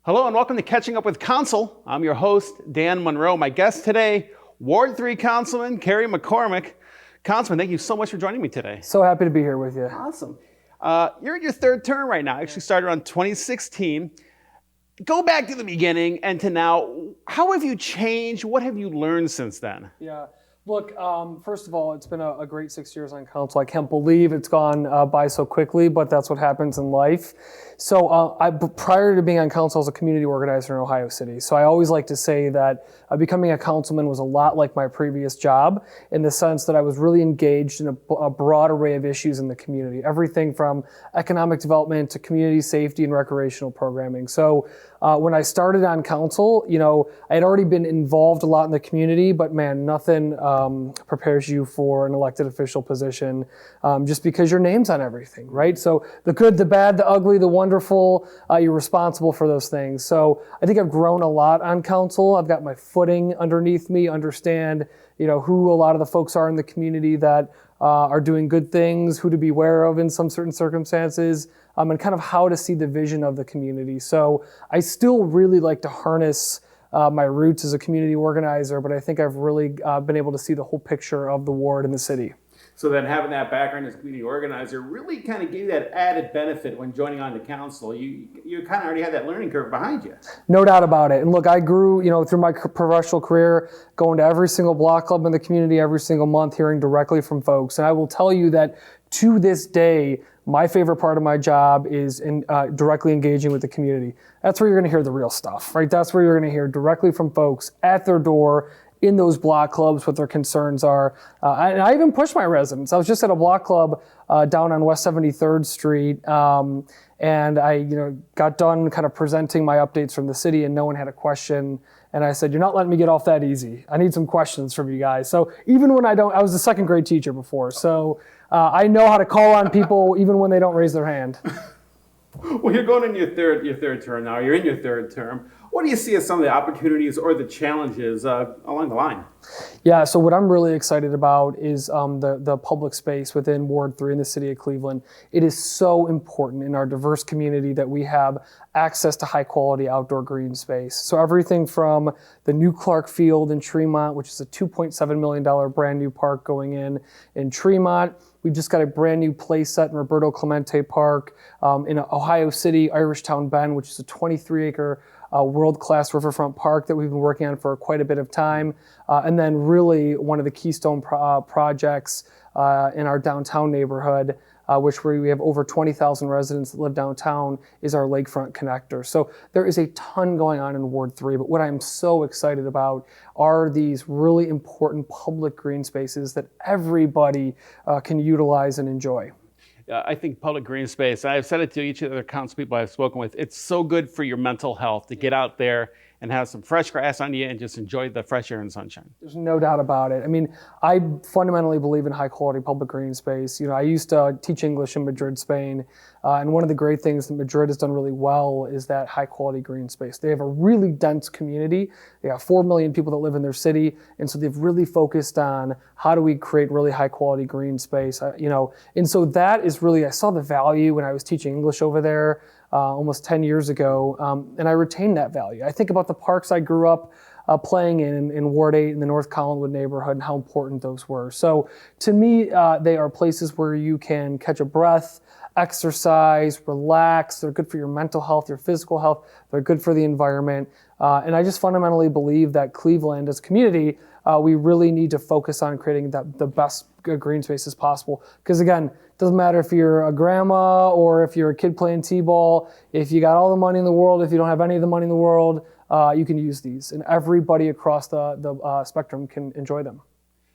Hello and welcome to Catching Up with Council. I'm your host, Dan Monroe. My guest today, Ward 3 Councilman Kerry McCormack. Councilman, thank you so much for joining me today. So happy to be here with you. Awesome. You're in your third term right now. Actually started around 2016. Go back to the beginning and to now. How have you changed? What have you learned since then? Yeah. Look, first of all, it's been a great 6 years on council. I can't believe it's gone by so quickly, but that's what happens in life. So prior to being on council, I was a community organizer in Ohio City. So I always like to say that becoming a councilman was a lot like my previous job in the sense that I was really engaged in a broad array of issues in the community, everything from economic development to community safety and recreational programming. So when I started on council, I had already been involved a lot in the community, but man, nothing prepares you for an elected official position just because your name's on everything, right? So the good, the bad, the ugly, the wonderful, you're responsible for those things. So I think I've grown a lot on council. I've got my footing underneath me, understand who a lot of the folks are in the community that are doing good things, who to be aware of in some certain circumstances, and kind of how to see the vision of the community. So I still really like to harness my roots as a community organizer, but I think I've really been able to see the whole picture of the ward and the city. So then having that background as a community organizer really kind of gave you that added benefit when joining on the council. You kind of already had that learning curve behind you. No doubt about it. And look, I grew, through my professional career, going to every single block club in the community every single month, hearing directly from folks. And I will tell you that to this day, my favorite part of my job is directly engaging with the community. That's where you're going to hear the real stuff, right? That's where you're going to hear directly from folks at their door, in those block clubs, what their concerns are. And I even push my residents. I was just at a block club down on West 73rd Street, and I got done kind of presenting my updates from the city, and no one had a question. And I said, you're not letting me get off that easy. I need some questions from you guys. So even when I was a second grade teacher before, so I know how to call on people even when they don't raise their hand. Well, you're going in your third term now. You're in your third term. What do you see as some of the opportunities or the challenges along the line? Yeah, so what I'm really excited about is the public space within Ward 3 in the city of Cleveland. It is so important in our diverse community that we have access to high quality outdoor green space. So everything from the new Clark Field in Tremont, which is a $2.7 million brand new park going in Tremont. We've just got a brand new play set in Roberto Clemente Park in Ohio City, Irishtown Bend, which is a 23-acre world-class riverfront park that we've been working on for quite a bit of time. And then really one of the keystone projects in our downtown neighborhood, which we have over 20,000 residents that live downtown, is our lakefront connector. So there is a ton going on in Ward 3, but what I'm so excited about are these really important public green spaces that everybody can utilize and enjoy. I think public green space, I've said it to each of the council people I've spoken with, it's so good for your mental health to get out there and have some fresh grass on you and just enjoy the fresh air and sunshine. There's no doubt about it. I mean, I fundamentally believe in high quality public green space. I used to teach English in Madrid, Spain, and one of the great things that Madrid has done really well is that high quality green space. They have a really dense community. They have 4 million people that live in their city, and so they've really focused on how do we create really high quality green space, and so that is really, I saw the value when I was teaching English over there almost 10 years ago, and I retained that value. I think about the parks I grew up playing in Ward 8 in the North Collinwood neighborhood and how important those were. So to me, they are places where you can catch a breath, exercise, relax. They're good for your mental health, your physical health. They're good for the environment. And I just fundamentally believe that Cleveland as a community, we really need to focus on creating the best green spaces possible. Because again, it doesn't matter if you're a grandma or if you're a kid playing t-ball, if you got all the money in the world, if you don't have any of the money in the world, you can use these. And everybody across the spectrum can enjoy them.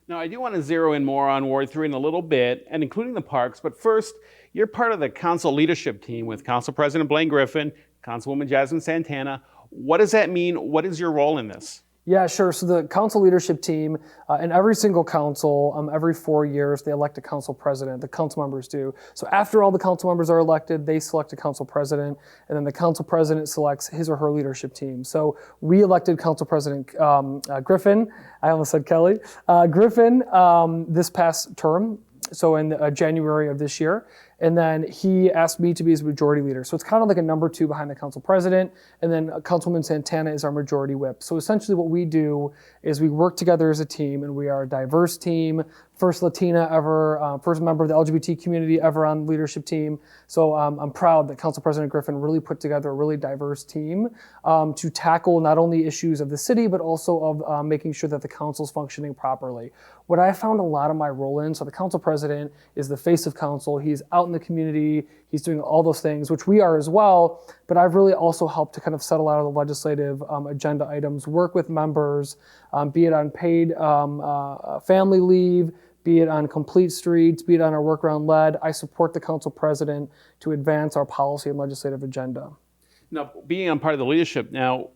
Now, I do want to zero in more on Ward 3 in a little bit, and including the parks. But first, you're part of the council leadership team with Council President Blaine Griffin, Councilwoman Jasmine Santana. What does that mean? What is your role in this? Yeah, sure. So the council leadership team, and every single council, every 4 years, they elect a council president. The council members do. So after all the council members are elected, they select a council president, and then the council president selects his or her leadership team. So we elected Council President Griffin. I almost said Kelly. Griffin this past term. so in January of this year. And then he asked me to be his majority leader. So it's kind of like a number two behind the council president. And then Councilman Santana is our majority whip. So essentially what we do is we work together as a team, and we are a diverse team. First Latina ever, first member of the LGBT community ever on the leadership team. So I'm proud that Council President Griffin really put together a really diverse team to tackle not only issues of the city, but also of making sure that the council's functioning properly. What I found a lot of my role in, so the council president is the face of council. He's out in the community. He's doing all those things, which we are as well. But I've really also helped to kind of settle out of the legislative agenda items, work with members, be it on paid family leave, be it on complete streets, be it on our work around lead. I support the council president to advance our policy and legislative agenda. Now, being on part of the leadership now,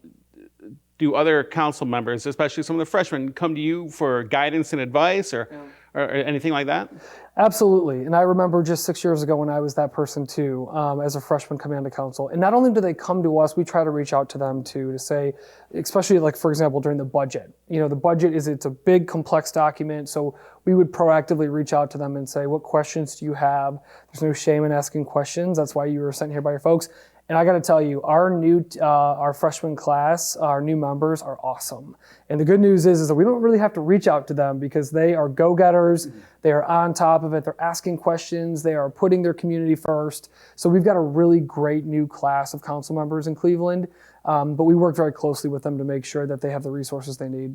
do other council members, especially some of the freshmen, come to you for guidance and advice or anything like that? Absolutely. And I remember just 6 years ago when I was that person too, as a freshman coming onto council. And not only do they come to us, we try to reach out to them too, to say, especially like, for example, during the budget. You know, the budget it's a big, complex document. So we would proactively reach out to them and say, what questions do you have? There's no shame in asking questions. That's why you were sent here by your folks. And I got to tell you, our freshman class, our new members are awesome. And the good news is that we don't really have to reach out to them because they are go-getters. They are on top of it. They're asking questions. They are putting their community first. So we've got a really great new class of council members in Cleveland. But we work very closely with them to make sure that they have the resources they need.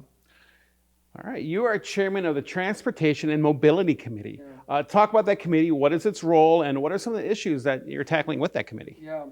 All right, you are chairman of the Transportation and Mobility Committee. Talk about that committee. What is its role, and what are some of the issues that you're tackling with that committee? Yeah.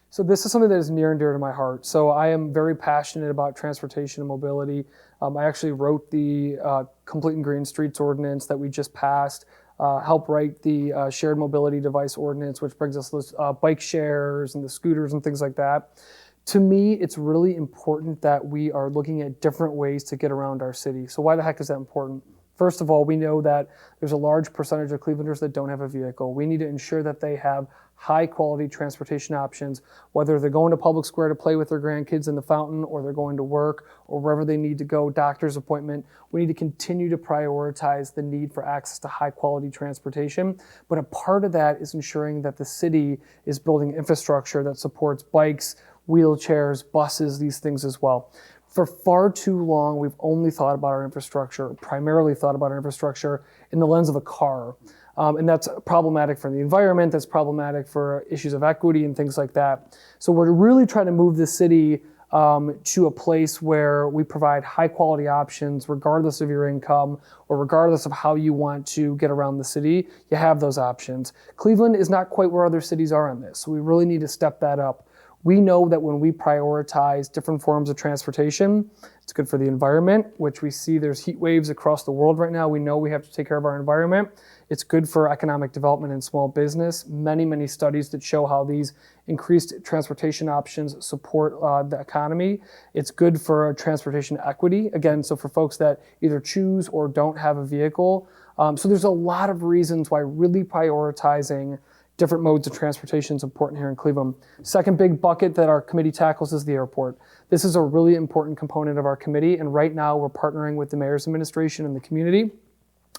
So this is something that is near and dear to my heart. So I am very passionate about transportation and mobility. I actually wrote the Complete and Green Streets Ordinance that we just passed, helped write the Shared Mobility Device Ordinance, which brings us those bike shares and the scooters and things like that. To me, it's really important that we are looking at different ways to get around our city. So why the heck is that important? First of all, we know that there's a large percentage of Clevelanders that don't have a vehicle. We need to ensure that they have high quality transportation options, whether they're going to public square to play with their grandkids in the fountain, or they're going to work, or wherever they need to go, doctor's appointment. We need to continue to prioritize the need for access to high quality transportation. But a part of that is ensuring that the city is building infrastructure that supports bikes, wheelchairs, buses, these things as well. For far too long, we've only thought about our infrastructure, primarily thought about our infrastructure in the lens of a car. And that's problematic for the environment, that's problematic for issues of equity and things like that. So we're really trying to move the city to a place where we provide high quality options, regardless of your income or regardless of how you want to get around the city. You have those options. Cleveland is not quite where other cities are on this, so we really need to step that up. We know that when we prioritize different forms of transportation, it's good for the environment, which we see there's heat waves across the world right now. We know we have to take care of our environment. It's good for economic development and small business. Many studies that show how these increased transportation options support the economy. It's good for transportation equity, again, so for folks that either choose or don't have a vehicle. So there's a lot of reasons why really prioritizing different modes of transportation is important here in Cleveland. Second big bucket that our committee tackles is the airport. This is a really important component of our committee, and right now we're partnering with the mayor's administration and the community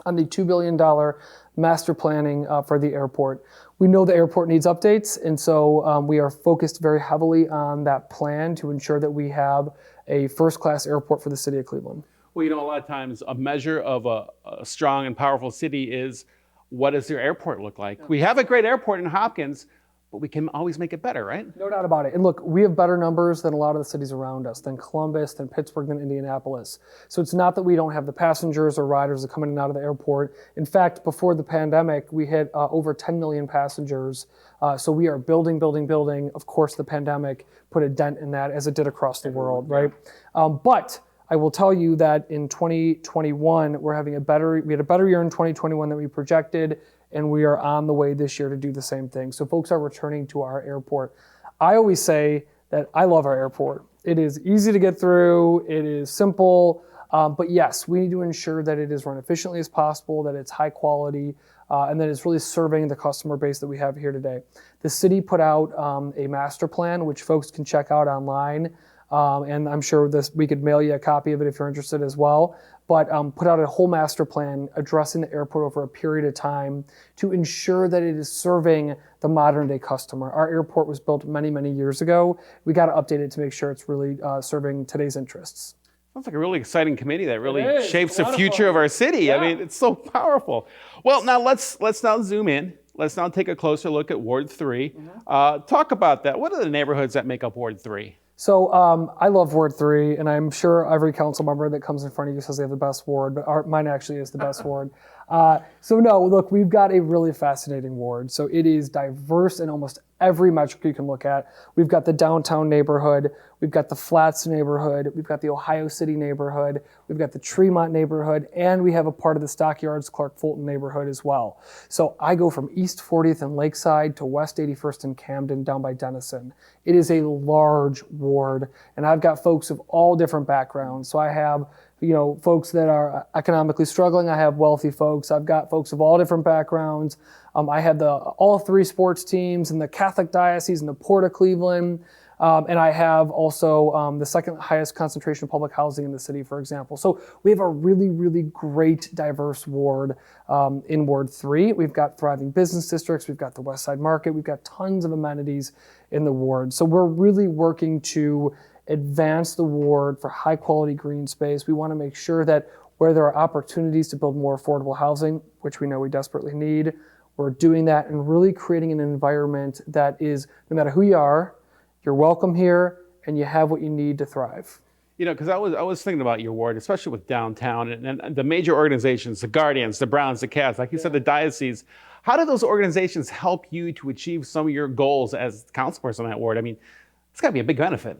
on the $2 billion master planning for the airport. We know the airport needs updates, and so we are focused very heavily on that plan to ensure that we have a first-class airport for the city of Cleveland. Well, you know, a lot of times a measure of a strong and powerful city is, what does their airport look like? Yeah. We have a great airport in Hopkins, but we can always make it better, right? No doubt about it. And look, we have better numbers than a lot of the cities around us, than Columbus, than Pittsburgh, than Indianapolis. So it's not that we don't have the passengers or riders that come in and out of the airport. In fact, before the pandemic, we hit over 10 million passengers. So we are building. Of course, the pandemic put a dent in that, as it did across the world, right? But I will tell you that in 2021, we had a better year in 2021 than we projected, and we are on the way this year to do the same thing. So folks are returning to our airport. I always say that I love our airport. It is easy to get through, it is simple, but yes, we need to ensure that it is run efficiently as possible, that it's high quality, and that it's really serving the customer base that we have here today. The city put out a master plan, which folks can check out online. and I'm sure we could mail you a copy of it if you're interested as well. But put out a whole master plan addressing the airport over a period of time to ensure that it is serving the modern day customer. Our airport was built many, many years ago. We got to update it to make sure it's really serving today's interests. Sounds like a really exciting committee that really It is. shapes the It's a lot of future fun. of our city. Yeah. I mean, it's so powerful. Well, now let's now zoom in. Let's now take a closer look at Ward 3. Talk about that. What are the neighborhoods that make up Ward 3? So I love Ward 3, and I'm sure every council member that comes in front of you says they have the best ward, but mine actually is the best ward. So no, look, we've got a really fascinating ward. So it is diverse in almost every metric you can look at. We've got the downtown neighborhood, we've got the Flats neighborhood, we've got the Ohio City neighborhood, we've got the Tremont neighborhood, and we have a part of the Stockyards Clark Fulton neighborhood as well. So I go from East 40th and Lakeside to West 81st and Camden down by Denison. It is a large ward, and I've got folks of all different backgrounds. So I have folks that are economically struggling. I have wealthy folks. I've got folks of all different backgrounds. I have all three sports teams in the Catholic Diocese and the Port of Cleveland. And I have also the second highest concentration of public housing in the city, for example. So we have a really, really great, diverse ward in Ward 3. We've got thriving business districts. We've got the West Side Market. We've got tons of amenities in the ward. So we're really working to advance the ward for high quality green space. We want to make sure that where there are opportunities to build more affordable housing, which we know we desperately need, we're doing that and really creating an environment that is, no matter who you are, you're welcome here and you have what you need to thrive. Because I was thinking about your ward, especially with downtown and the major organizations, the Guardians, the Browns, the Cats, like you said, the Diocese. How do those organizations help you to achieve some of your goals as councilperson in that ward? I mean, it's got to be a big benefit.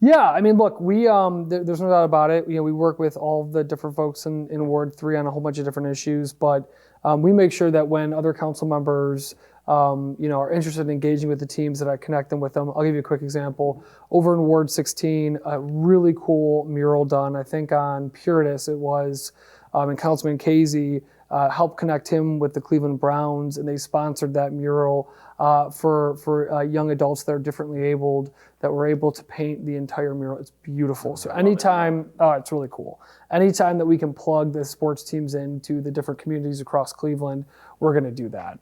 Yeah, I mean, look, we there's no doubt about it. We work with all the different folks in Ward 3 on a whole bunch of different issues, but we make sure that when other council members are interested in engaging with the teams, that I connect them with them. I'll give you a quick example. Over in Ward 16, a really cool mural done, I think on Puritas it was, and Councilman Casey helped connect him with the Cleveland Browns, and they sponsored that mural for young adults that are differently abled that were able to paint the entire mural. It's beautiful. So anytime, it's really cool. Anytime that we can plug the sports teams into the different communities across Cleveland, we're going to do that.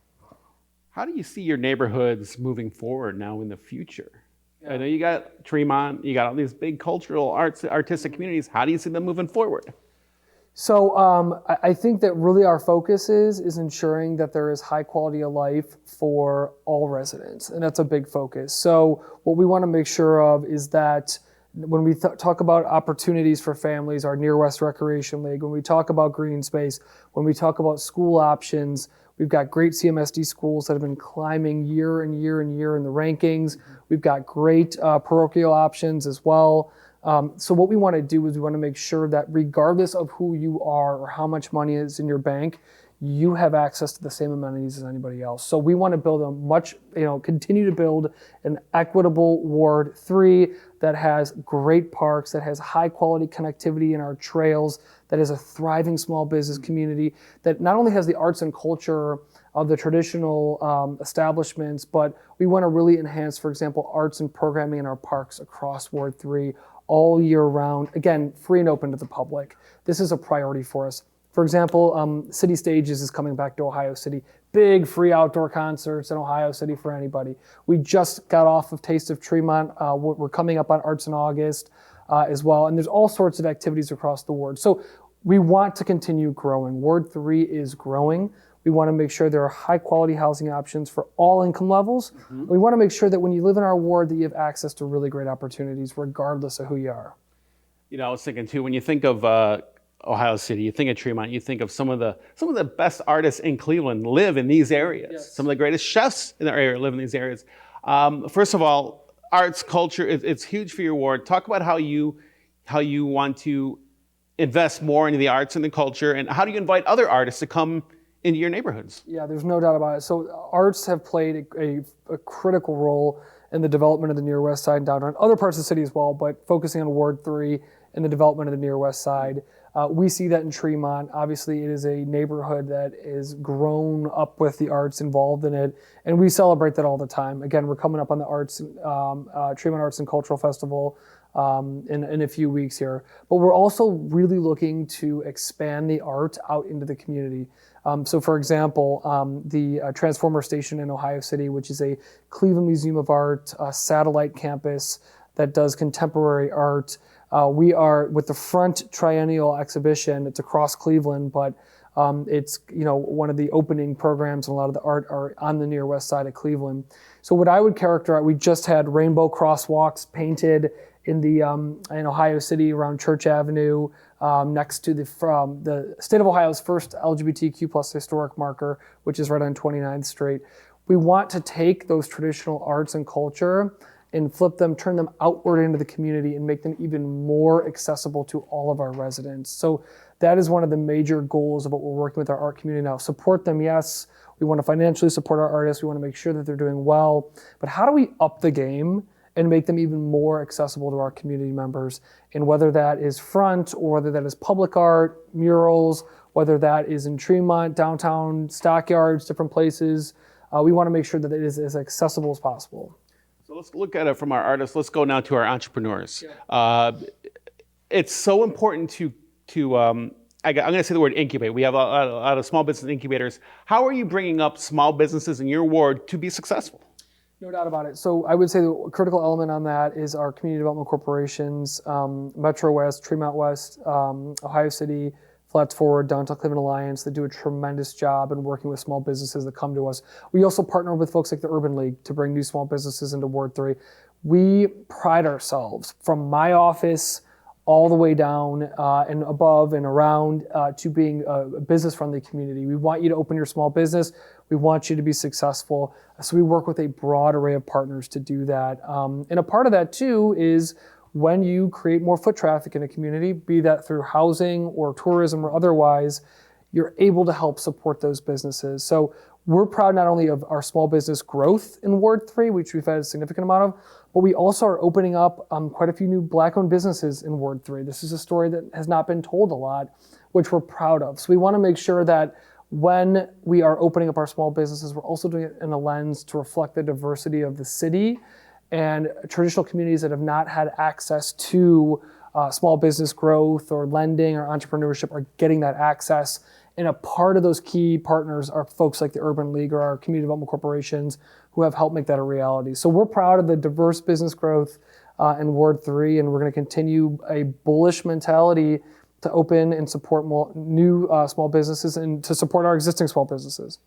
How do you see your neighborhoods moving forward now in the future? Yeah. I know you got Tremont, you got all these big cultural artistic communities. How do you see them moving forward? So I think that really our focus is ensuring that there is high quality of life for all residents, and that's a big focus. So what we want to make sure of is that when we talk about opportunities for families, our Near West Recreation League, when we talk about green space, when we talk about school options, we've got great CMSD schools that have been climbing year and year and year in the rankings. We've got great parochial options as well. So what we want to do is we want to make sure that regardless of who you are or how much money is in your bank, you have access to the same amenities as anybody else. So we want to build continue to build an equitable Ward 3 that has great parks, that has high quality connectivity in our trails, that is a thriving small business community, that not only has the arts and culture of the traditional establishments, but we want to really enhance, for example, arts and programming in our parks across Ward 3 all year round. Again, free and open to the public. This is a priority for us. For example, City Stages is coming back to Ohio City. Big free outdoor concerts in Ohio City for anybody. We just got off of Taste of Tremont. We're coming up on Arts in August as well. And there's all sorts of activities across the ward. So we want to continue growing. Ward 3 is growing. We want to make sure there are high quality housing options for all income levels. Mm-hmm. We want to make sure that when you live in our ward that you have access to really great opportunities regardless of who you are. I was thinking too, when you think of Ohio City, you think of Tremont, you think of some of the best artists in Cleveland live in these areas. Yes. Some of the greatest chefs in the area live in these areas. First of all, arts, culture, it's huge for your ward. Talk about how you want to invest more into the arts and the culture, and how do you invite other artists to come into your neighborhoods? Yeah, there's no doubt about it. So arts have played a critical role in the development of the Near West Side and downtown, other parts of the city as well, but focusing on Ward 3 and the development of the Near West Side. We see that in Tremont. Obviously, it is a neighborhood that is grown up with the arts involved in it, and we celebrate that all the time. Again, we're coming up on the Tremont Arts and Cultural Festival in a few weeks here. But we're also really looking to expand the art out into the community. So for example, the Transformer Station in Ohio City, which is a Cleveland Museum of Art satellite campus that does contemporary art. We are with the Front Triennial exhibition. It's across Cleveland, but it's one of the opening programs, and a lot of the art are on the near west side of Cleveland. So what I would characterize, we just had rainbow crosswalks painted in Ohio City around Church Avenue, next to the state of Ohio's first LGBTQ plus historic marker, which is right on 29th Street. We want to take those traditional arts and culture and flip them, turn them outward into the community and make them even more accessible to all of our residents. So that is one of the major goals of what we're working with our art community now. Support them, yes. We want to financially support our artists. We want to make sure that they're doing well. But how do we up the game and make them even more accessible to our community members? And whether that is front or whether that is public art, murals, whether that is in Tremont, downtown, stockyards, different places, we want to make sure that it is as accessible as possible. So let's look at it from our artists. Let's go now to our entrepreneurs. Yeah. It's so important to I'm going to say the word incubate. We have a lot of small business incubators. How are you bringing up small businesses in your ward to be successful? No doubt about it. So I would say the critical element on that is our community development corporations, Metro West, Tremont West, Ohio City, Flats Forward, Downtown Cleveland Alliance, that do a tremendous job in working with small businesses that come to us. We also partner with folks like the Urban League to bring new small businesses into Ward 3. We pride ourselves, from my office all the way down and above and around, to being a business-friendly community. We want you to open your small business. We want you to be successful. So we work with a broad array of partners to do that. And a part of that too is when you create more foot traffic in a community, be that through housing or tourism or otherwise, you're able to help support those businesses. So we're proud not only of our small business growth in Ward 3, which we've had a significant amount of, but we also are opening up quite a few new Black-owned businesses in Ward 3. This is a story that has not been told a lot, which we're proud of. So we want to make sure that when we are opening up our small businesses, we're also doing it in a lens to reflect the diversity of the city and traditional communities that have not had access to small business growth or lending or entrepreneurship are getting that access. And a part of those key partners are folks like the Urban League or our community development corporations who have helped make that a reality. So we're proud of the diverse business growth in Ward 3, and we're going to continue a bullish mentality to open and support more new small businesses and to support our existing small businesses.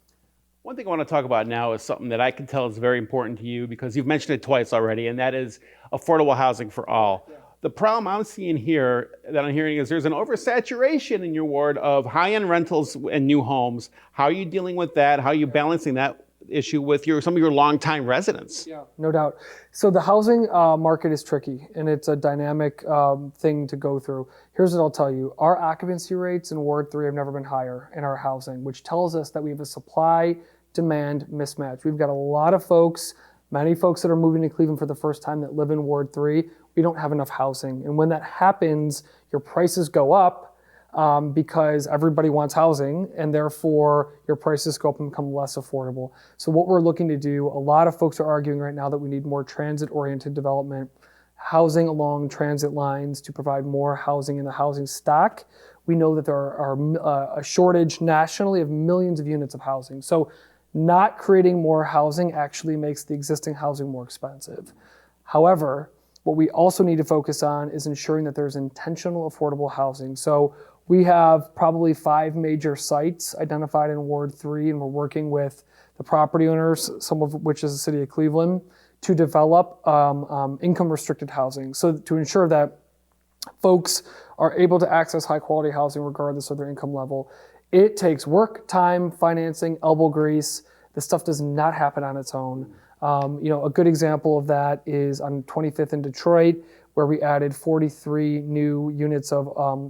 One thing I want to talk about now is something that I can tell is very important to you because you've mentioned it twice already, and that is affordable housing for all. Yeah. The problem I'm seeing here, that I'm hearing, is there's an oversaturation in your ward of high-end rentals and new homes. How are you dealing with that? How are you balancing that issue with some of your longtime residents? Yeah, no doubt. So the housing market is tricky, and it's a dynamic thing to go through. Here's what I'll tell you. Our occupancy rates in Ward 3 have never been higher in our housing, which tells us that we have a supply-demand mismatch. We've got a lot of folks, many folks that are moving to Cleveland for the first time that live in Ward 3. We don't have enough housing. And when that happens, your prices go up because everybody wants housing, and therefore your prices go up and become less affordable. So what we're looking to do, a lot of folks are arguing right now that we need more transit-oriented development, housing along transit lines to provide more housing in the housing stock. We know that there are a shortage nationally of millions of units of housing. So not creating more housing actually makes the existing housing more expensive. However, what we also need to focus on is ensuring that there's intentional affordable housing. So we have probably 5 major sites identified in Ward 3, and we're working with the property owners, some of which is the city of Cleveland, to develop income-restricted housing. So to ensure that folks are able to access high-quality housing regardless of their income level. It takes work, time, financing, elbow grease. This stuff does not happen on its own. A good example of that is on 25th in Detroit, where we added 43 new units of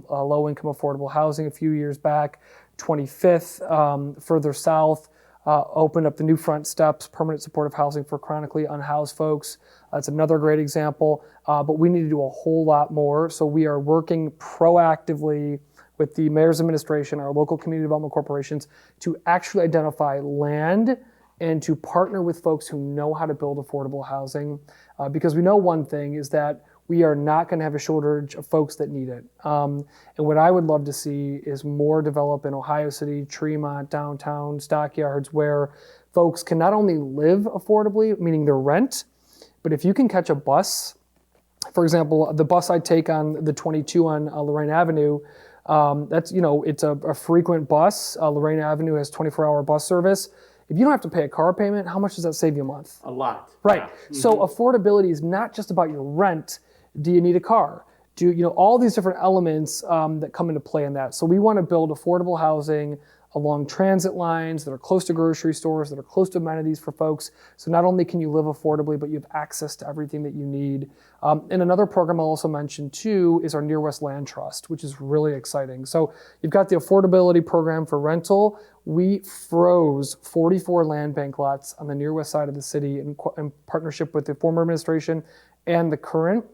low-income affordable housing a few years back. 25th, further south, opened up the new front steps, permanent supportive housing for chronically unhoused folks. That's another great example, but we need to do a whole lot more. So we are working proactively with the mayor's administration, our local community development corporations, to actually identify land and to partner with folks who know how to build affordable housing. Because we know one thing is that we are not going to have a shortage of folks that need it. And what I would love to see is more develop in Ohio City, Tremont, downtown, stockyards, where folks can not only live affordably, meaning their rent, but if you can catch a bus, for example, the bus I take on the 22 on Lorraine Avenue, that's, it's a frequent bus. Lorraine Avenue has 24-hour bus service. If you don't have to pay a car payment, how much does that save you a month? A lot. Right. Yeah. So affordability is not just about your rent. Do you need a car? All these different elements that come into play in that. So we want to build affordable housing along transit lines that are close to grocery stores, that are close to amenities for folks. So not only can you live affordably, but you have access to everything that you need. And another program I'll also mention too is our Near West Land Trust, which is really exciting. So you've got the affordability program for rental. We froze 44 land bank lots on the Near West side of the city in partnership with the former administration and the current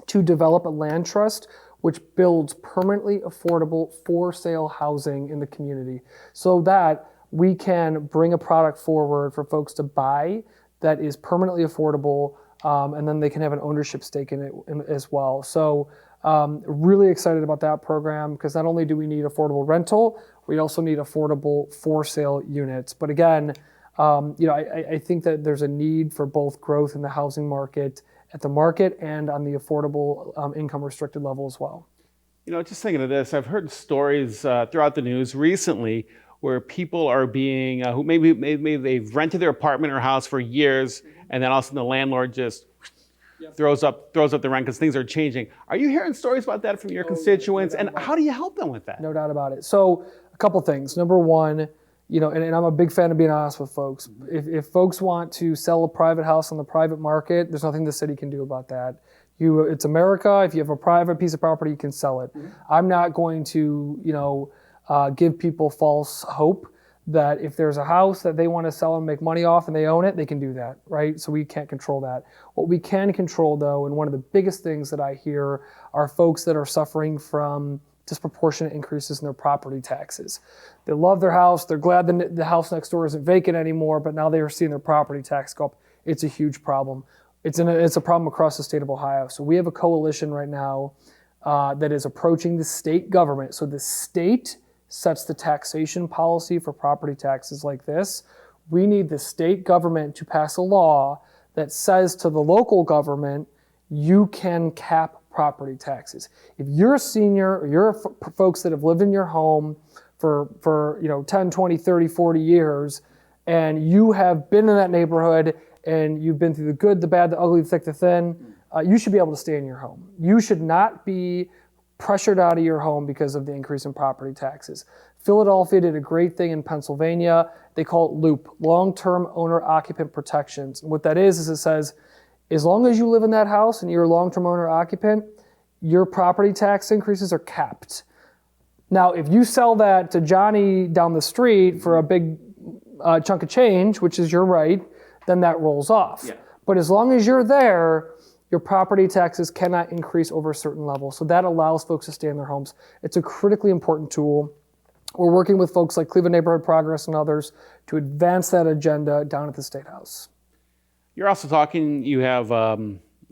to develop a land trust which builds permanently affordable for sale housing in the community so that we can bring a product forward for folks to buy that is permanently affordable, and then they can have an ownership stake in it as well. So really excited about that program because not only do we need affordable rental, we also need affordable for sale units. But again, I think that there's a need for both growth in the housing market at the market and on the affordable income restricted level as well. Just thinking of this, I've heard stories throughout the news recently where people are being, who maybe they've rented their apartment or house for years, and then all of a sudden the landlord just throws up the rent because things are changing. Are you hearing stories about that from your constituents? And how do you help them with that? No doubt about it. So a couple things. Number one, and I'm a big fan of being honest with folks. If folks want to sell a private house on the private market, there's nothing the city can do about that. It's America. If you have a private piece of property, you can sell it. I'm not going to, give people false hope that if there's a house that they want to sell and make money off and they own it, they can do that, right? So we can't control that. What we can control, though, and one of the biggest things that I hear are folks that are suffering from disproportionate increases in their property taxes. They love their house. They're glad the house next door isn't vacant anymore, but now they are seeing their property tax go up. It's a huge problem. It's a problem across the state of Ohio. So we have a coalition right now that is approaching the state government. So the state sets the taxation policy for property taxes like this. We need the state government to pass a law that says to the local government, you can cap property taxes. If you're a senior or you're folks that have lived in your home for 10, 20, 30, 40 years, and you have been in that neighborhood and you've been through the good, the bad, the ugly, the thick, the thin, you should be able to stay in your home. You should not be pressured out of your home because of the increase in property taxes. Philadelphia did a great thing in Pennsylvania. They call it LOOP, long-term owner-occupant protections. And what that is it says, as long as you live in that house and you're a long-term owner-occupant, your property tax increases are capped. Now, if you sell that to Johnny down the street for a big chunk of change, which is your right, then that rolls off. Yeah. But as long as you're there, your property taxes cannot increase over a certain level. So that allows folks to stay in their homes. It's a critically important tool. We're working with folks like Cleveland Neighborhood Progress and others to advance that agenda down at the State House. You're also talking, you have a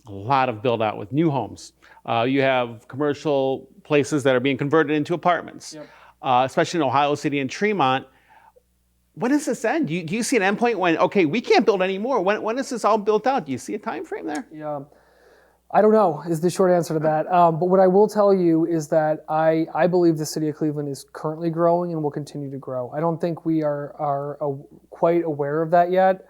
lot of build out with new homes. You have commercial places that are being converted into apartments, especially in Ohio City and Tremont. When does this end? Do you see an endpoint when, okay, we can't build anymore? When is this all built out? Do you see a time frame there? Yeah, I don't know is the short answer to that. But what I will tell you is that I believe the city of Cleveland is currently growing and will continue to grow. I don't think we are quite aware of that yet.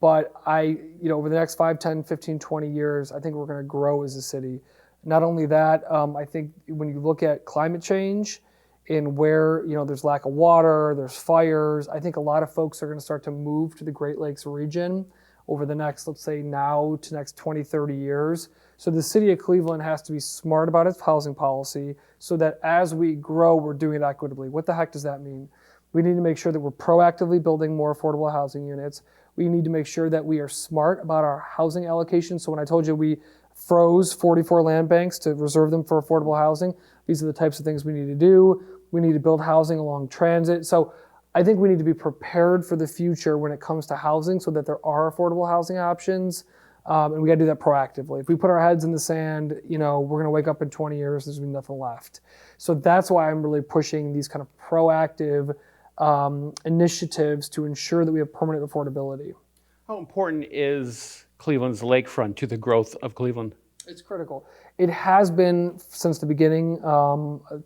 But over the next 5, 10, 15, 20 years, I think we're going to grow as a city. Not only that, I think when you look at climate change and where, there's lack of water, there's fires, I think a lot of folks are going to start to move to the Great Lakes region over the next, let's say now to next 20, 30 years. So the city of Cleveland has to be smart about its housing policy so that as we grow, we're doing it equitably. What the heck does that mean? We need to make sure that we're proactively building more affordable housing units. We need to make sure that we are smart about our housing allocation. So when I told you we froze 44 land banks to reserve them for affordable housing, these are the types of things we need to do. We need to build housing along transit. So I think we need to be prepared for the future when it comes to housing so that there are affordable housing options. And we got to do that proactively. If we put our heads in the sand, we're going to wake up in 20 years, there's going to be nothing left. So that's why I'm really pushing these kind of proactive initiatives to ensure that we have permanent affordability. How important is Cleveland's lakefront to the growth of Cleveland? It's critical. It has been since the beginning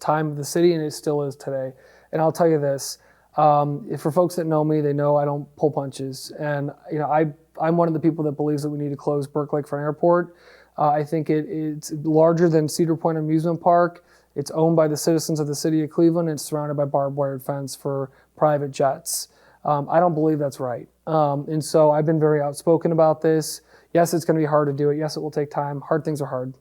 time of the city, and it still is today. And I'll tell you this, for folks that know me, they know I don't pull punches. And I'm one of the people that believes that we need to close Burke Lakefront Airport. I think it's larger than Cedar Point Amusement Park. It's owned by the citizens of the city of Cleveland. And it's surrounded by barbed wire fence for private jets. I don't believe that's right. And so I've been very outspoken about this. Yes, it's going to be hard to do it. Yes, it will take time. Hard things are hard.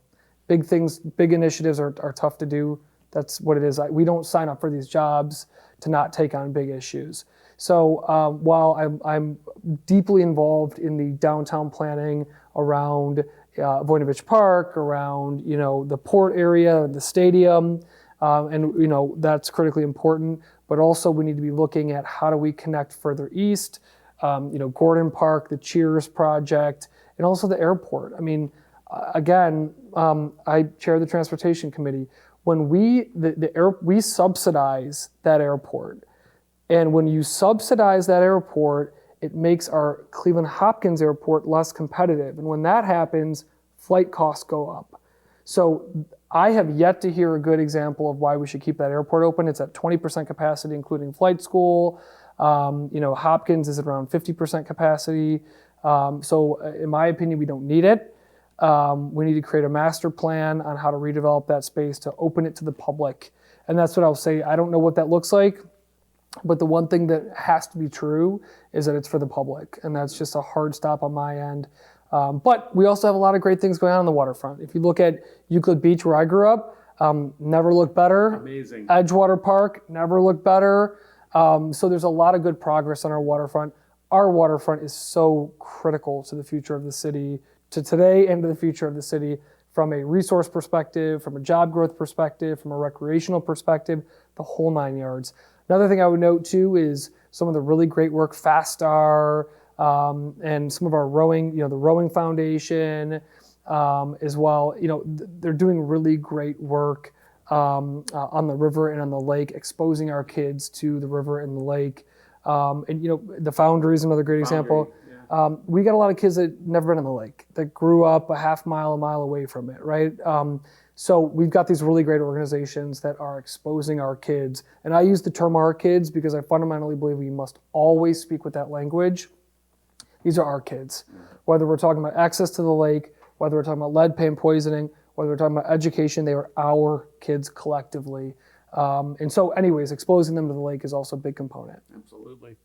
Big things, big initiatives are tough to do. That's what it is. We don't sign up for these jobs to not take on big issues. So while I'm deeply involved in the downtown planning around Voinovich Park, around the port area, the stadium, and that's critically important. But also we need to be looking at how do we connect further east, Gordon Park, the Cheers project, and also the airport. I mean, again, I chair the transportation committee. When we subsidize that airport, and when you subsidize that airport, it makes our Cleveland Hopkins Airport less competitive. And when that happens, flight costs go up. So I have yet to hear a good example of why we should keep that airport open. It's at 20% capacity, including flight school. Hopkins is at around 50% capacity. So in my opinion, we don't need it. We need to create a master plan on how to redevelop that space to open it to the public. And that's what I'll say. I don't know what that looks like, but the one thing that has to be true is that it's for the public. And that's just a hard stop on my end. But we also have a lot of great things going on the waterfront. If you look at Euclid Beach, where I grew up, never looked better. Amazing. Edgewater Park, never looked better. So there's a lot of good progress on our waterfront. Our waterfront is so critical to the future of the city, to today and to the future of the city, from a resource perspective, from a job growth perspective, from a recreational perspective, the whole 9 yards. Another thing I would note too is some of the really great work, FastStar, and some of our rowing, the Rowing Foundation as well. They're doing really great work on the river and on the lake, exposing our kids to the river and the lake. The Foundry is another great example. Yeah. We got a lot of kids that never been on the lake, that grew up a mile away from it, right? So we've got these really great organizations that are exposing our kids. And I use the term our kids because I fundamentally believe we must always speak with that language. These are our kids. Whether we're talking about access to the lake, whether we're talking about lead paint poisoning, whether we're talking about education, they are our kids collectively. And so anyways, exposing them to the lake is also a big component. Absolutely.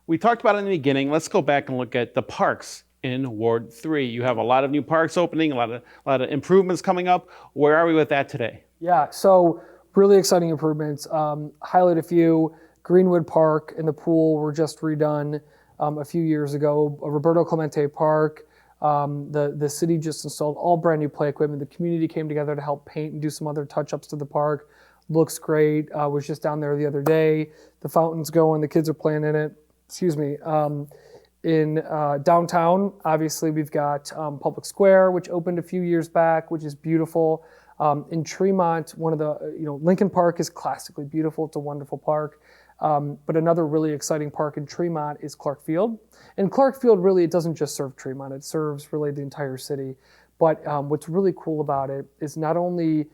We talked about it in the beginning. Let's go back and look at the parks in Ward 3. You have a lot of new parks opening, a lot of improvements coming up. Where are we with that today? Yeah, so really exciting improvements. Highlight a few. Greenwood Park and the pool were just redone a few years ago. Roberto Clemente Park. The city just installed all brand new play equipment. The community came together to help paint and do some other touch-ups to the park. Looks great. Was just down there the other day. The fountain's going. The kids are playing in it. Excuse me. In downtown, obviously, we've got Public Square, which opened a few years back, which is beautiful. In Tremont, one of the, Lincoln Park is classically beautiful. It's a wonderful park. But another really exciting park in Tremont is Clark Field. And Clark Field, really, it doesn't just serve Tremont. It serves really the entire city. But what's really cool about it is not only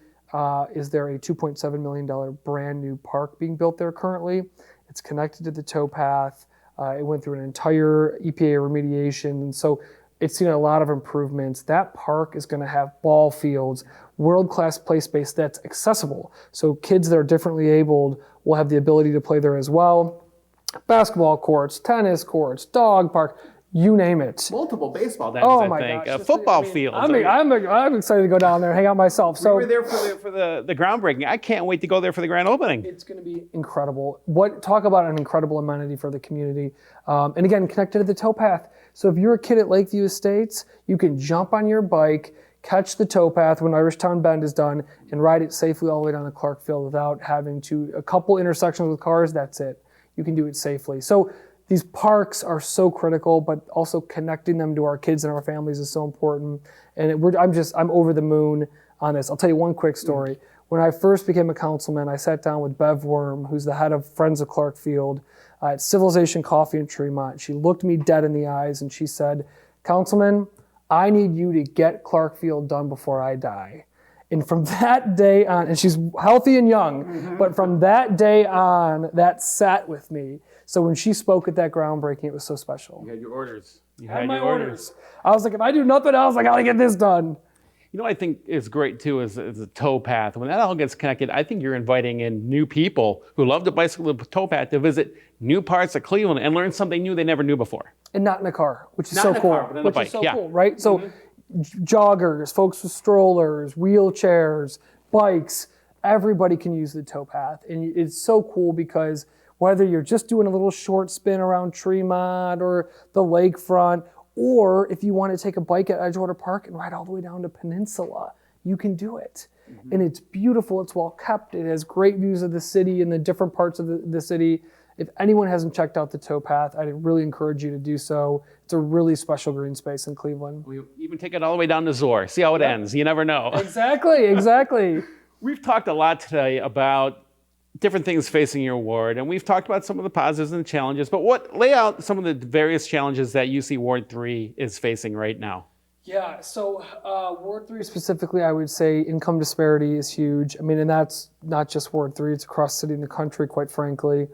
is there a $2.7 million brand new park being built there currently, it's connected to the towpath. It went through an entire EPA remediation. And so it's seen a lot of improvements. That park is going to have ball fields, world-class play space that's accessible. So kids that are differently abled will have the ability to play there as well. Basketball courts, tennis courts, dog park, you name it. Multiple baseball diamonds, I think. Gosh. Football fields. I'm excited to go down there and hang out myself. So we were there for the groundbreaking. I can't wait to go there for the grand opening. It's going to be incredible. Talk about an incredible amenity for the community. And again, connected to the towpath. So if you're a kid at Lakeview Estates, you can jump on your bike, catch the towpath when Irishtown Bend is done, and ride it safely all the way down to Clark Field without having to, a couple intersections with cars, that's it. You can do it safely. So these parks are so critical, but also connecting them to our kids and our families is so important. And I'm over the moon on this. I'll tell you one quick story. When I first became a councilman, I sat down with Bev Worm, who's the head of Friends of Clarkfield, at Civilization Coffee in Tremont. She looked me dead in the eyes and she said, "Councilman, I need you to get Clarkfield done before I die." And from that day on, and she's healthy and young, but from that day on, that sat with me. So when she spoke at that groundbreaking, it was so special. You had your orders. You I had my orders. I was like, if I do nothing else, I gotta get this done. You know what I think is great too is the towpath. When that all gets connected, I think you're inviting in new people who love to bicycle the towpath to visit new parts of Cleveland and learn something new they never knew before. And not in a car, which is Not so in a cool. car, but in a Which bike, is so yeah. cool, right? So joggers, folks with strollers, wheelchairs, bikes, everybody can use the towpath. And it's so cool because whether you're just doing a little short spin around Tremont or the lakefront, or if you want to take a bike at Edgewater Park and ride all the way down to Peninsula, you can do it. And it's beautiful, it's well kept, it has great views of the city and the different parts of the city. If anyone hasn't checked out the towpath, I'd really encourage you to do so. It's a really special green space in Cleveland. We even take it all the way down to Zor. See how it ends. You never know. Exactly. We've talked a lot today about different things facing your ward, and we've talked about some of the positives and the challenges, but lay out some of the various challenges that you see Ward 3 is facing right now. Yeah, so Ward 3 specifically, I would say income disparity is huge. I mean, and that's not just Ward 3, it's across the city and the country, quite frankly.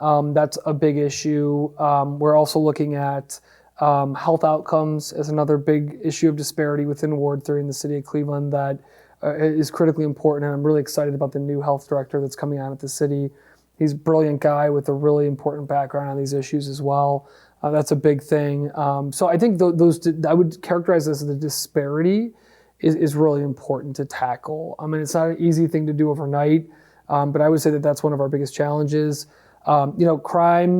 That's a big issue. We're also looking at health outcomes as another big issue of disparity within Ward 3 in the city of Cleveland that is critically important, and I'm really excited about the new health director that's coming on at the city. He's a brilliant guy with a really important background on these issues as well. That's a big thing. So I think I would characterize this as the disparity is really important to tackle. I mean, it's not an easy thing to do overnight, but I would say that that's one of our biggest challenges. Crime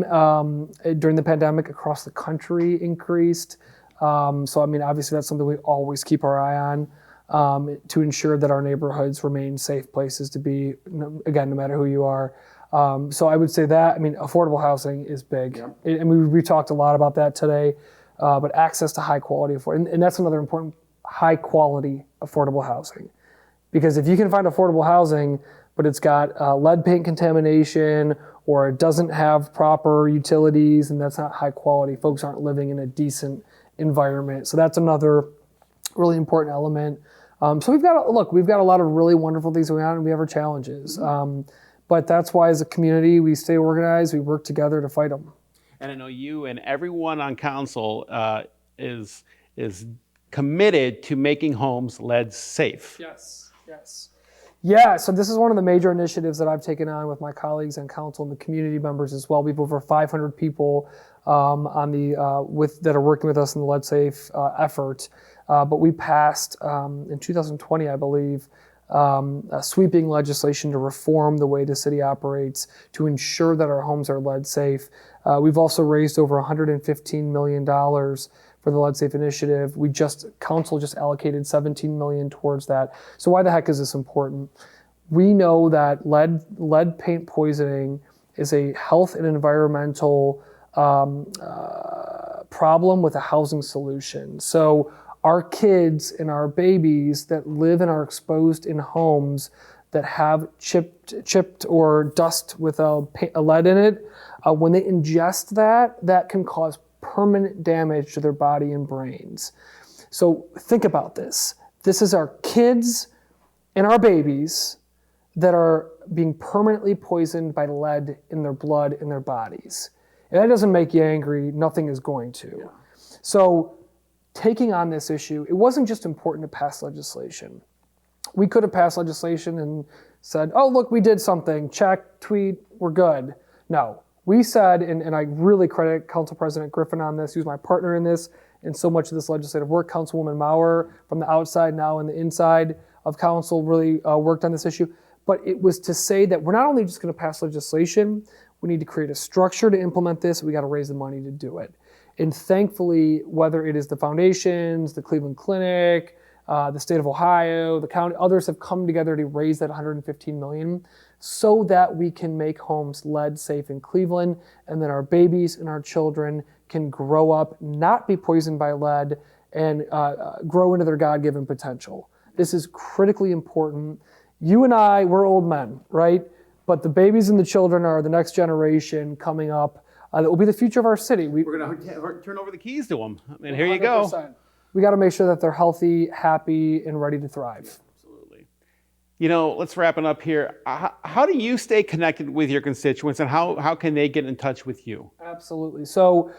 during the pandemic across the country increased. So I mean, obviously that's something we always keep our eye on. To ensure that our neighborhoods remain safe places to be, again, no matter who you are. So I would say that, I mean, affordable housing is big. Yeah. And we talked a lot about that today, but access to high quality, and that's another important, high quality affordable housing. Because if you can find affordable housing, but it's got lead paint contamination, or it doesn't have proper utilities, and that's not high quality, folks aren't living in a decent environment. So that's another really important element. So we've got a lot of really wonderful things going on, and we have our challenges. But that's why, as a community, we stay organized. We work together to fight them. And I know you and everyone on council is committed to making homes lead safe. Yes. Yeah, so this is one of the major initiatives that I've taken on with my colleagues on council and the community members as well. We have over 500 people that are working with us in the lead safe effort. But we passed in 2020, I believe, sweeping legislation to reform the way the city operates to ensure that our homes are lead safe. We've also raised over $115 million for the Lead Safe initiative. Council just allocated $17 million towards that. So why the heck is this important? We know that lead paint poisoning is a health and environmental problem with a housing solution. So our kids and our babies that live and are exposed in homes that have chipped or dust with a lead in it, when they ingest that can cause permanent damage to their body and brains. So think about this. This is our kids and our babies that are being permanently poisoned by lead in their blood and their bodies. If that doesn't make you angry, nothing is going to. Yeah. So taking on this issue, it wasn't just important to pass legislation. We could have passed legislation and said, oh, look, we did something, check, tweet, we're good. No, we said, and I really credit Council President Griffin on this, who's my partner in this, and so much of this legislative work. Councilwoman Maurer from the outside, now in the inside of council, really worked on this issue. But it was to say that we're not only just gonna pass legislation, we need to create a structure to implement this, we gotta raise the money to do it. And thankfully, whether it is the foundations, the Cleveland Clinic, the state of Ohio, the county, others have come together to raise that $115 million so that we can make homes lead safe in Cleveland, and then our babies and our children can grow up, not be poisoned by lead, and grow into their God-given potential. This is critically important. You and I, we're old men, right? But the babies and the children are the next generation coming up that will be the future of our city. We're going to turn over the keys to them. And here you go. 100%. We got to make sure that they're healthy, happy, and ready to thrive. Absolutely. You know, let's wrap it up here. How do you stay connected with your constituents, and how can they get in touch with you? Absolutely. So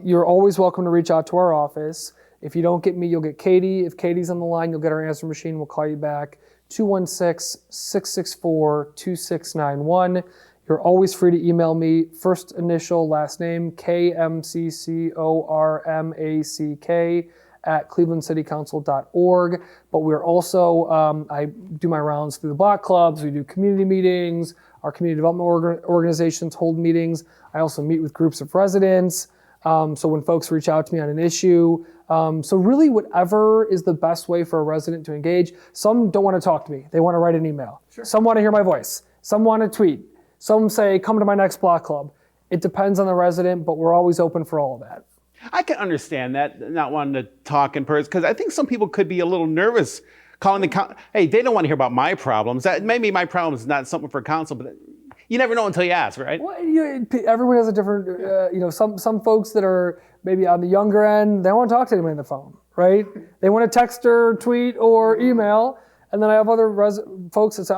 you're always welcome to reach out to our office. If you don't get me, you'll get Katie. If Katie's on the line, you'll get our answer machine. We'll call you back. 216-664-2691. You're always free to email me, first initial, last name, KMCCORMACK @clevelandcitycouncil.org. But we're also, I do my rounds through the block clubs. We do community meetings. Our community development organizations hold meetings. I also meet with groups of residents. So when folks reach out to me on an issue, so really whatever is the best way for a resident to engage. Some don't want to talk to me. They want to write an email. Sure. Some want to hear my voice. Some want to tweet. Some say, come to my next block club. It depends on the resident, but we're always open for all of that. I can understand that, not wanting to talk in person, because I think some people could be a little nervous calling hey, they don't want to hear about my problems. Maybe my problem is not something for council, but you never know until you ask, right? Well, everyone has a different, some folks that are maybe on the younger end, they don't want to talk to anybody on the phone, right? They want to text or tweet or email. And then I have other folks that say,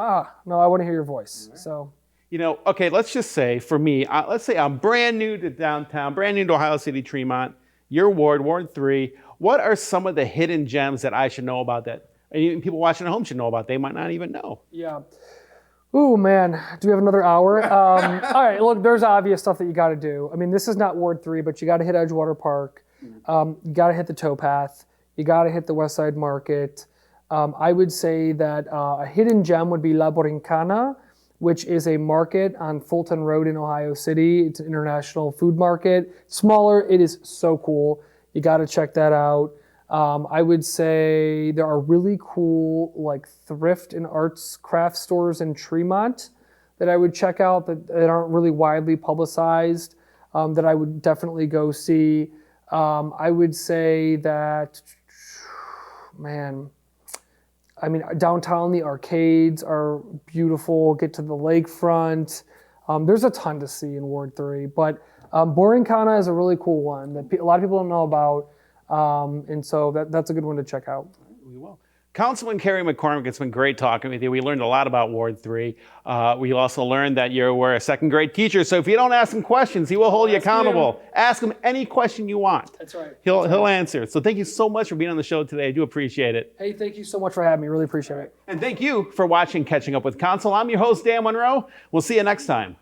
no, I want to hear your voice. Right. So, okay, let's just say for me, let's say I'm brand new to downtown, brand new to Ohio City, Tremont, your ward, Ward 3. What are some of the hidden gems that I should know about that even people watching at home should know about? They might not even know. Yeah. Ooh, man, do we have another hour? All right, look, there's obvious stuff that you got to do. I mean, this is not Ward 3, but you got to hit Edgewater Park. You got to hit the towpath. You got to hit the West Side Market. I would say that a hidden gem would be La Borincana, which is a market on Fulton Road in Ohio City. It's an international food market. Smaller, it is so cool. You got to check that out. I would say there are really cool like thrift and arts craft stores in Tremont that I would check out that aren't really widely publicized, that I would definitely go see. I would say that, downtown, the arcades are beautiful. Get to the lakefront. There's a ton to see in Ward 3, but Borincana is a really cool one that a lot of people don't know about. And so that's a good one to check out. We will. Councilman Kerry McCormack, it's been great talking with you. We learned a lot about Ward 3. We also learned that you were a second grade teacher, so if you don't ask him questions, he will hold you accountable. Ask him any question you want. That's right. He'll answer. So thank you so much for being on the show today. I do appreciate it. Hey, thank you so much for having me. Really appreciate it. And thank you for watching Catching Up with Council. I'm your host, Dan Monroe. We'll see you next time.